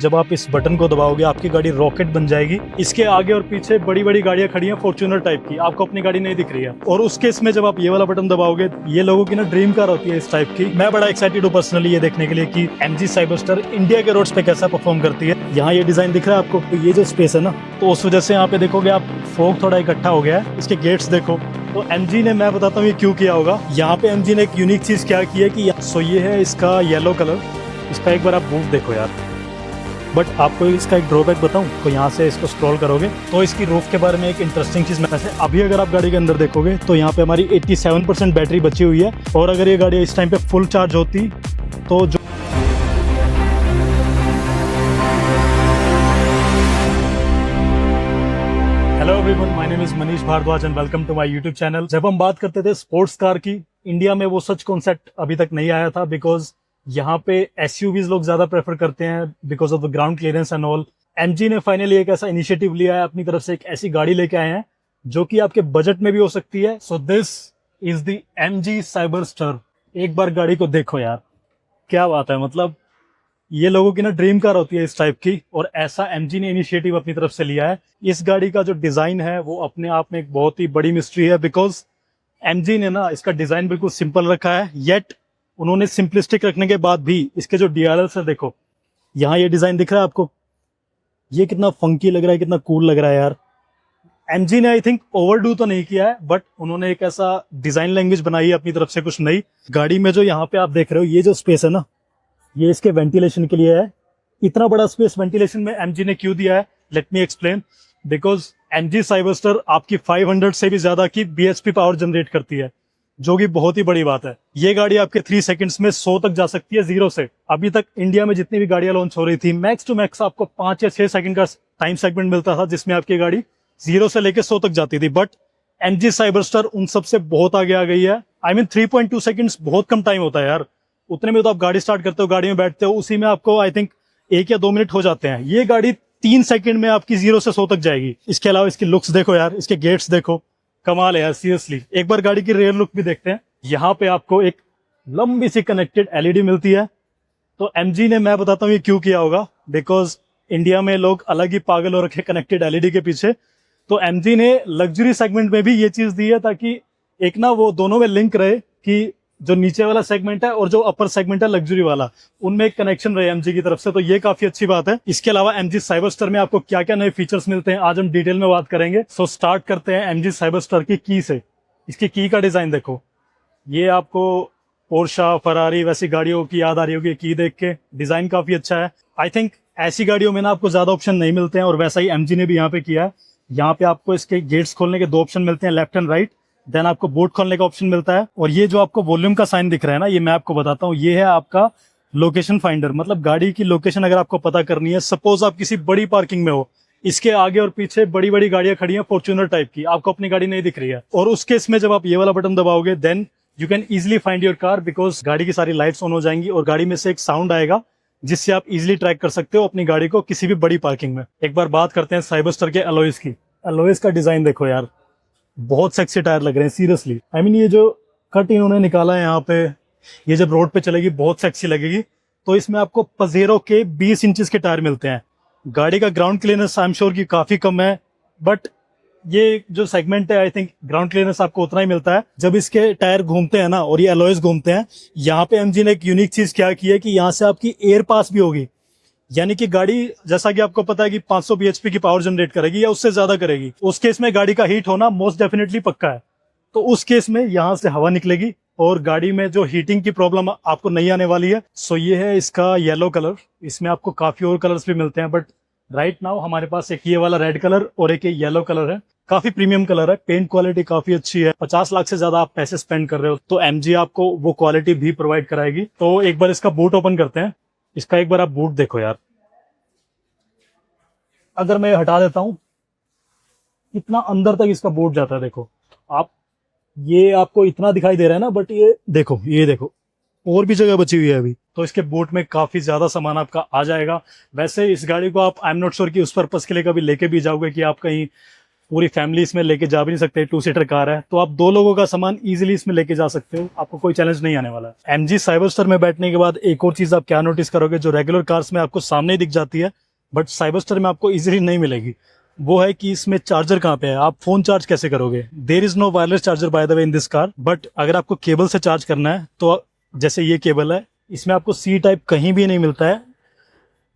जब आप इस बटन को दबाओगे आपकी गाड़ी रॉकेट बन जाएगी। इसके आगे और पीछे बड़ी बड़ी गाड़ियां खड़ी हैं फॉर्च्यूनर टाइप की, आपको अपनी गाड़ी नहीं दिख रही है। और उस केस में जब आप ये वाला बटन दबाओगे, ये लोगों की ना ड्रीम कार होती है इस टाइप की। मैं बड़ा एक्साइटेड हूँ पर्सनली ये देखने के लिए कि MG साइबरस्टर इंडिया के रोड्स पे कैसा परफॉर्म करती है। यहाँ ये डिजाइन दिख रहा है आपको, तो ये जो स्पेस है ना, तो उस वजह से यहाँ पे देखोगे आप फॉग थोड़ा इकट्ठा हो गया है। इसके गेट्स देखो, तो MG ने, मैं बताता हूँ ये क्यों किया होगा। यहाँ पे MG ने एक यूनिक चीज क्या की है कि सो ये है इसका येलो कलर। इसका एक बार आप बूट देखो यार। बट आपको इसका एक ड्रॉबैक बताऊं तो यहाँ से इसको स्क्रॉल करोगे तो इसकी रूफ के बारे में एक इंटरेस्टिंग चीज वैसे अभी अगर आप गाड़ी के अंदर देखोगे तो यहाँ पे हमारी 87% बैटरी बची हुई है। और अगर ये गाड़ी इस टाइम पे फुल चार्ज होती तो जो hello everyone, my name is Manish Bhardwaj and welcome to my YouTube channel. जब हम बात करते थे स्पोर्ट्स कार की, इंडिया में वो सच कॉन्सेप्ट अभी तक नहीं आया था बिकॉज यहाँ पे एसयूवीज लोग ज्यादा प्रेफर करते हैं because of the ground clearance and all. MG ने फाइनली एक ऐसा इनिशिएटिव लिया है, अपनी तरफ से एक ऐसी गाड़ी लेके आए हैं जो कि आपके बजट में भी हो सकती है। So this is the MG Cyberster. एक बार गाड़ी को देखो यार, क्या बात है। मतलब ये लोगों की ना ड्रीम कार होती है इस टाइप की, और ऐसा MG ने इनिशिएटिव अपनी तरफ से लिया है। इस गाड़ी का जो डिजाइन है वो अपने आप में एक बहुत ही बड़ी मिस्ट्री है बिकॉज MG ने ना इसका डिजाइन बिल्कुल सिंपल रखा है, येट उन्होंने सिंपलिस्टिक रखने के बाद भी इसके जो DRLs है देखो, यहाँ ये डिजाइन दिख रहा है आपको, ये कितना फंकी लग रहा है, कितना कूल लग रहा है यार। MG ने आई थिंक ओवरडू तो नहीं किया है, बट उन्होंने एक ऐसा डिजाइन लैंग्वेज बनाई है अपनी तरफ से कुछ नई। गाड़ी में जो यहाँ पे आप देख रहे हो ये जो स्पेस है ना, ये इसके वेंटिलेशन के लिए है। इतना बड़ा स्पेस वेंटिलेशन में MG ने क्यों दिया है, let me explain. Because MG Cyberster आपकी 500 से भी ज्यादा की BHP पावर जनरेट करती है, जो कि बहुत ही बड़ी बात है। ये गाड़ी आपके 3 सेकंड्स में 100 तक जा सकती है जीरो से। अभी तक इंडिया में जितनी भी गाड़ियां लॉन्च हो रही थी, मैक्स टू मैक्स आपको 5 या 6 सेकंड का टाइम सेगमेंट मिलता था जिसमें आपकी गाड़ी 0 से लेकर 100 तक जाती थी। बट MG साइबरस्टर उन सबसे बहुत आगे आ गई है। आई मीन 3.2 सेकंड्स बहुत कम टाइम होता है यार। उतने में तो आप गाड़ी स्टार्ट करते हो, गाड़ी में बैठते हो, उसी में आपको आई थिंक 1 या 2 मिनट हो जाते हैं। ये गाड़ी 3 सेकंड में आपकी 0 से 100 तक जाएगी। इसके अलावा इसकी लुक्स देखो यार, इसके गेट्स देखो, कमाल है यार सीरियसली। एक बार गाड़ी की रेयर लुक भी देखते हैं। यहाँ पे आपको एक लंबी सी कनेक्टेड LED मिलती है। तो MG ने, मैं बताता हूँ ये क्यों किया होगा, बिकॉज इंडिया में लोग अलग ही पागल हो रखे कनेक्टेड LED के पीछे। तो MG ने लग्जरी सेगमेंट में भी ये चीज दी है ताकि एक ना वो दोनों में लिंक रहे कि जो नीचे वाला सेगमेंट है और जो अपर सेगमेंट है लग्जरी वाला, उनमें एक कनेक्शन रहे MG की तरफ से। तो ये काफी अच्छी बात है। इसके अलावा MG साइबरस्टर में आपको क्या क्या नए फीचर्स मिलते हैं आज हम डिटेल में बात करेंगे। सो स्टार्ट करते हैं MG साइबरस्टर की की से। इसकी की का डिजाइन देखो, ये आपको पोर्शा, फरारी वैसी गाड़ियों की याद आ रही होगी की देख के। डिजाइन काफी अच्छा है। आई थिंक ऐसी गाड़ियों में ना आपको ज्यादा ऑप्शन नहीं मिलते हैं, और वैसा ही MG ने भी यहाँ पे किया है। यहाँ पे आपको इसके गेट्स खोलने के 2 ऑप्शन मिलते हैं, लेफ्ट एंड राइट। देन आपको बोर्ड खोलने का ऑप्शन मिलता है। और ये जो आपको वॉल्यूम का साइन दिख रहा है ना, ये मैं आपको बताता हूँ, ये है आपका लोकेशन फाइंडर। मतलब गाड़ी की लोकेशन अगर आपको पता करनी है, सपोज आप किसी बड़ी पार्किंग में हो, इसके आगे और पीछे बड़ी बड़ी गाड़ियां खड़ी हैं फॉर्च्यूनर टाइप की, आपको अपनी गाड़ी नहीं दिख रही है, और उस केस में जब आप ये वाला बटन दबाओगे then you can easily find your car because गाड़ी की सारी लाइट्स ऑन हो जाएंगी और गाड़ी में से एक साउंड आएगा जिससे आप इजिली ट्रैक कर सकते हो अपनी गाड़ी को किसी भी बड़ी पार्किंग में। एक बार बात करते हैं साइबरस्टर के अलॉयज की। अलॉयज का डिजाइन देखो यार, बहुत सेक्सी टायर लग रहे हैं सीरियसली। आई मीन ये जो कट इन्होंने निकाला है यहाँ पे, ये जब रोड पे चलेगी बहुत सेक्सी लगेगी। तो इसमें आपको पजेरो के 20 इंचेस के टायर मिलते हैं। गाड़ी का ground clearance I am sure की काफी कम है, बट ये जो सेगमेंट है आई थिंक ग्राउंड क्लियरेंस आपको उतना ही मिलता है जब इसके टायर घूमते हैं ना और ये अलॉयज घूमते हैं। यहाँ पे MG ने एक यूनिक चीज क्या की है कि यहाँ से आपकी एयर पास भी होगी, यानी कि गाड़ी जैसा कि आपको पता है कि 500 BHP की पावर जनरेट करेगी या उससे ज्यादा करेगी। उस केस में गाड़ी का हीट होना मोस्ट डेफिनेटली पक्का है। तो उस केस में यहाँ से हवा निकलेगी और गाड़ी में जो हीटिंग की प्रॉब्लम आपको नहीं आने वाली है। सो ये है इसका येलो कलर। इसमें आपको काफी और कलर्स भी मिलते हैं, बट राइट नाउ हमारे पास एक ये वाला रेड कलर और एक ये येलो कलर है। काफी प्रीमियम कलर है, पेंट क्वालिटी काफी अच्छी है। 50 लाख से ज्यादा आप पैसे स्पेंड कर रहे हो तो MG आपको वो क्वालिटी भी प्रोवाइड कराएगी। तो एक बार इसका बूट ओपन करते हैं। इसका एक बार आप बूट देखो यार, अगर मैं हटा देता हूं कितना अंदर तक इसका बूट जाता है। देखो आप, ये आपको इतना दिखाई दे रहा है ना, बट ये देखो और भी जगह बची हुई है अभी। तो इसके बूट में काफी ज्यादा सामान आपका आ जाएगा। वैसे इस गाड़ी को आप आई एम नॉट श्योर कि उस पर्पस के लिए कभी लेके भी जाओगे कि आप कहीं पूरी फैमिली इसमें लेके जा भी नहीं सकते, 2 सीटर कार है, तो आप 2 लोगों का सामान इजीली इसमें लेके जा सकते हो, आपको कोई चैलेंज नहीं आने वाला है। MG साइबरस्टर में बैठने के बाद एक और चीज आप क्या नोटिस करोगे, जो रेगुलर कार्स में आपको सामने ही दिख जाती है बट साइबरस्टर में आपको इजीली नहीं मिलेगी, वो है कि इसमें चार्जर कहाँ पे है, आप फोन चार्ज कैसे करोगे। There is no wireless charger by the way in this car, but अगर आपको केबल से चार्ज करना है तो जैसे ये केबल है, इसमें आपको C टाइप कहीं भी नहीं मिलता है,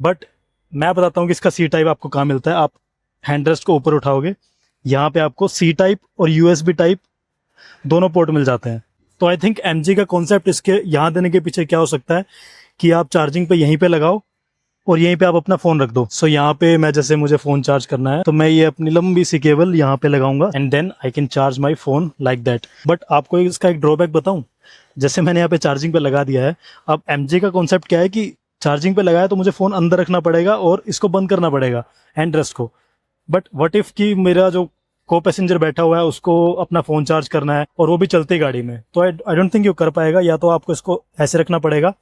बट मैं बताता हूँ कि इसका C टाइप आपको कहाँ मिलता है। आप हैंडरेस्ट को ऊपर उठाओगे, यहाँ पे आपको C टाइप और USB टाइप दोनों पोर्ट मिल जाते हैं। तो आई थिंक MG का कॉन्सेप्ट इसके यहाँ देने के पीछे क्या हो सकता है कि आप चार्जिंग पे यहीं पे लगाओ और यहीं पे आप अपना फोन रख दो। सो यहाँ पे मैं जैसे मुझे फोन चार्ज करना है तो मैं ये अपनी लंबी सी केबल यहाँ पे लगाऊंगा and then I can charge my phone like that. But आपको इसका एक ड्रॉबैक बताऊं, जैसे मैंने यहाँ पे चार्जिंग पे लगा दिया है, अब MG का कॉन्सेप्ट क्या है कि चार्जिंग पे लगाया तो मुझे फोन अंदर रखना पड़ेगा और इसको बंद करना पड़ेगा हैंड रेस्ट को। बट व्हाट इफ कि मेरा जो को पैसेंजर बैठा हुआ है उसको अपना फोन चार्ज करना है और वो भी चलती गाड़ी में, तो आई डोंट थिंक यू कर पाएगा, या तो आपको इसको ऐसे रखना पड़ेगा,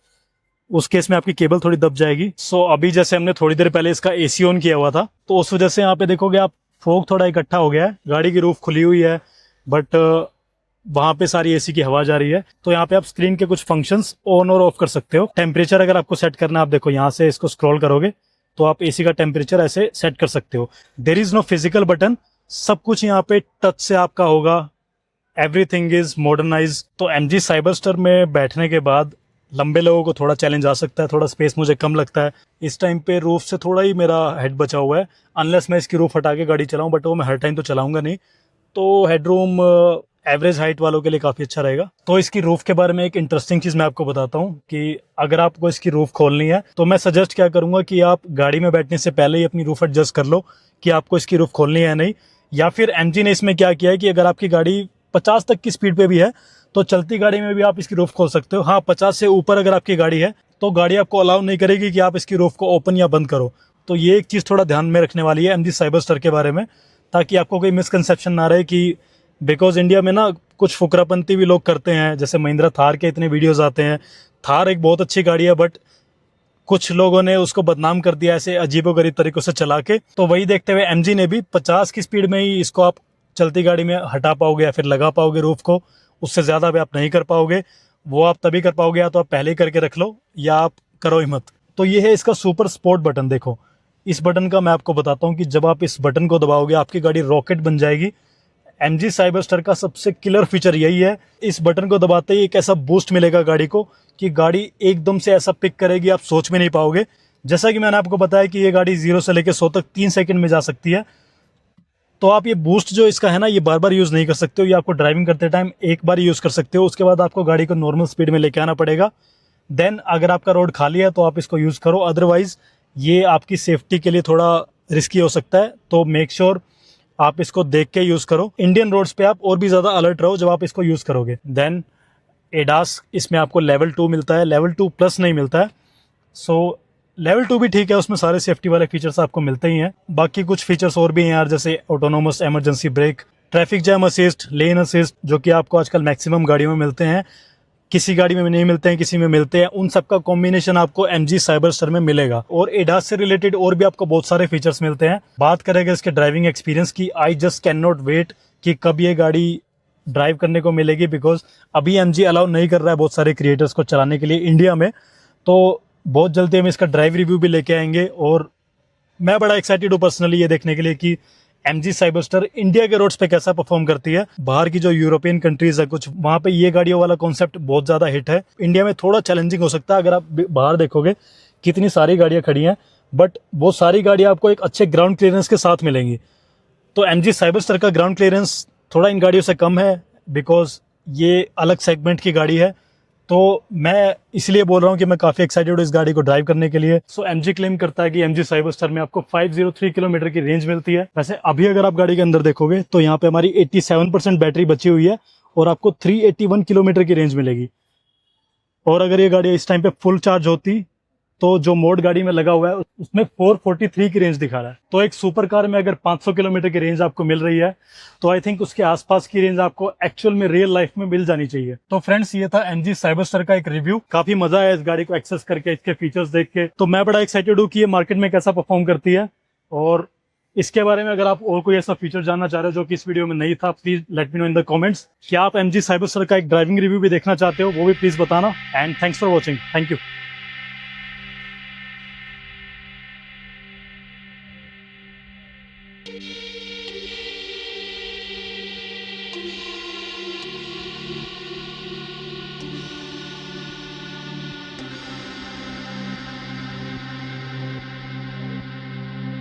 उस केस में आपकी केबल थोड़ी दब जाएगी। सो अभी जैसे हमने थोड़ी देर पहले इसका AC ऑन किया हुआ था तो उस वजह से यहाँ पे देखोगे आप फॉग थोड़ा इकट्ठा हो गया है, गाड़ी की रूफ खुली हुई है बट वहां पे सारी AC की हवा जा रही है। तो यहाँ पे आप स्क्रीन के कुछ फंक्शंस ऑन और ऑफ कर सकते हो। टेम्परेचर अगर आपको सेट करना है, आप देखो यहाँ से इसको स्क्रॉल करोगे तो आप AC का टेम्परेचर ऐसे सेट कर सकते हो। There is no physical button, सब कुछ यहाँ पे टच से आपका होगा, एवरीथिंग इज मॉडर्नाइज। तो MG साइबरस्टर में बैठने के बाद लंबे लोगों को थोड़ा चैलेंज आ सकता है, थोड़ा स्पेस मुझे कम लगता है। इस टाइम पे रूफ से थोड़ा ही मेरा हेड बचा हुआ है, अनलेस मैं इसकी रूफ हटा के गाड़ी चलाऊं, बट वो मैं हर टाइम तो चलाऊंगा नहीं। तो हेडरूम एवरेज हाइट वालों के लिए काफ़ी अच्छा रहेगा। तो इसकी रूफ के बारे में एक इंटरेस्टिंग चीज़ मैं आपको बताता हूँ कि अगर आपको इसकी रूफ खोलनी है तो मैं सजेस्ट क्या करूँगा कि आप गाड़ी में बैठने से पहले ही अपनी रूफ एडजस्ट कर लो कि आपको इसकी रूफ खोलनी है नहीं। या फिर MG ने इसमें क्या किया है कि अगर आपकी गाड़ी 50 तक की स्पीड पे भी है तो चलती गाड़ी में भी आप इसकी रूफ खोल सकते हो। हाँ, 50 से ऊपर अगर आपकी गाड़ी है तो गाड़ी आपको अलाउ नहीं करेगी कि आप इसकी रूफ को ओपन या बंद करो। तो ये एक चीज़ थोड़ा ध्यान में रखने वाली है MG साइबरस्टर के बारे में, ताकि आपको कोई मिसकंसेप्शन ना रहे कि बिकॉज इंडिया में ना कुछ फुकरापंती भी लोग करते हैं, जैसे महिंद्रा थार के इतने वीडियोस आते हैं। थार एक बहुत अच्छी गाड़ी है बट कुछ लोगों ने उसको बदनाम कर दिया ऐसे अजीबोगरीब तरीकों से चला के। तो वही देखते हुए MG ने भी 50 की स्पीड में ही इसको आप चलती गाड़ी में हटा पाओगे या फिर लगा पाओगे रूफ को, उससे ज़्यादा भी आप नहीं कर पाओगे। वो आप तभी कर पाओगे या तो आप पहले ही करके रख लो या आप करो ही मत। तो ये है इसका सुपर स्पोर्ट बटन। देखो इस बटन का मैं आपको बताता हूँ कि जब आप इस बटन को दबाओगे आपकी गाड़ी रॉकेट बन जाएगी। MG साइबरस्टर का सबसे किलर फीचर यही है, इस बटन को दबाते ही एक ऐसा बूस्ट मिलेगा गाड़ी को कि गाड़ी एकदम से ऐसा पिक करेगी आप सोच में नहीं पाओगे। जैसा कि मैंने आपको बताया कि ये गाड़ी 0 से लेकर 100 तक 3 सेकंड में जा सकती है। तो आप ये बूस्ट जो इसका है ना, ये बार बार यूज़ नहीं कर सकते हो, ये आपको ड्राइविंग करते टाइम एक बार यूज़ कर सकते हो, उसके बाद आपको गाड़ी को नॉर्मल स्पीड में लेके आना पड़ेगा। देन अगर आपका रोड खाली है तो आप इसको यूज़ करो, अदरवाइज ये आपकी सेफ्टी के लिए थोड़ा रिस्की हो सकता है। तो मेक श्योर आप इसको देख के यूज़ करो। इंडियन रोड्स पे आप और भी ज़्यादा अलर्ट रहो जब आप इसको यूज़ करोगे। देन ADAS इसमें आपको लेवल 2 मिलता है, लेवल 2 प्लस नहीं मिलता है। सो लेवल 2 भी ठीक है, उसमें सारे सेफ्टी वाले फीचर्स आपको मिलते ही हैं। बाकी कुछ फीचर्स और भी हैं यार, जैसे autonomous emergency brake, traffic jam assist, लेन असिस्ट, जो कि आपको आजकल मैक्सिमम गाड़ियों में मिलते हैं, किसी गाड़ी में नहीं मिलते हैं, किसी में मिलते हैं। उन सब का कॉम्बिनेशन आपको MG साइबरस्टर में मिलेगा। और ADAS से रिलेटेड और भी आपको बहुत सारे फीचर्स मिलते हैं। बात करेंगे इसके ड्राइविंग एक्सपीरियंस की, I just can not wait कि कब ये गाड़ी ड्राइव करने को मिलेगी, बिकॉज अभी MG अलाउ नहीं कर रहा है बहुत सारे क्रिएटर्स को चलाने के लिए इंडिया में। तो बहुत जल्दी हम इसका ड्राइव रिव्यू भी लेके आएंगे और मैं बड़ा एक्साइटेड हूँ पर्सनली ये देखने के लिए कि MG साइबरस्टर इंडिया के रोड्स पे कैसा परफॉर्म करती है। बाहर की जो यूरोपियन कंट्रीज है कुछ, वहाँ पे ये गाड़ियों वाला कॉन्सेप्ट बहुत ज़्यादा हिट है। इंडिया में थोड़ा चैलेंजिंग हो सकता है। अगर आप बाहर देखोगे कितनी सारी गाड़ियाँ खड़ी हैं, बट वो सारी गाड़ियाँ आपको एक अच्छे ग्राउंड क्लियरेंस के साथ मिलेंगी। तो MG साइबरस्टर का ग्राउंड क्लियरेंस थोड़ा इन गाड़ियों से कम है, बिकॉज ये अलग सेगमेंट की गाड़ी है। तो मैं इसलिए बोल रहा हूँ कि मैं काफ़ी एक्साइटेड हूँ इस गाड़ी को ड्राइव करने के लिए। सो MG क्लेम करता है कि MG साइबरस्टर में आपको 503 किलोमीटर की रेंज मिलती है। वैसे अभी अगर आप गाड़ी के अंदर देखोगे तो यहाँ पे हमारी 87% बैटरी बची हुई है और आपको 381 किलोमीटर की रेंज मिलेगी। और अगर ये गाड़ी इस टाइम पे फुल चार्ज होती तो जो मोड गाड़ी में लगा हुआ है उसमें 443 की रेंज दिखा रहा है। तो एक सुपर कार में अगर 500 किलोमीटर की रेंज आपको मिल रही है तो आई थिंक उसके आसपास की रेंज आपको एक्चुअल में रियल लाइफ में मिल जानी चाहिए। तो फ्रेंड्स, ये था MG साइबरस्टर का एक रिव्यू। काफी मजा आया इस गाड़ी को एक्सेस करके, इसके फीचर्स देख के। तो मैं बड़ा एक्साइटेड हूँ कि ये मार्केट में कैसा परफॉर्म करती है और इसके बारे में अगर आप और कोई ऐसा फीचर जानना चाह रहे हो जो कि इस वीडियो में नहीं था, please let me know in the comments. क्या आप MG साइबरस्टर का एक ड्राइविंग रिव्यू भी देखना चाहते हो, वो भी प्लीज बताना। And thanks for watching, thank you.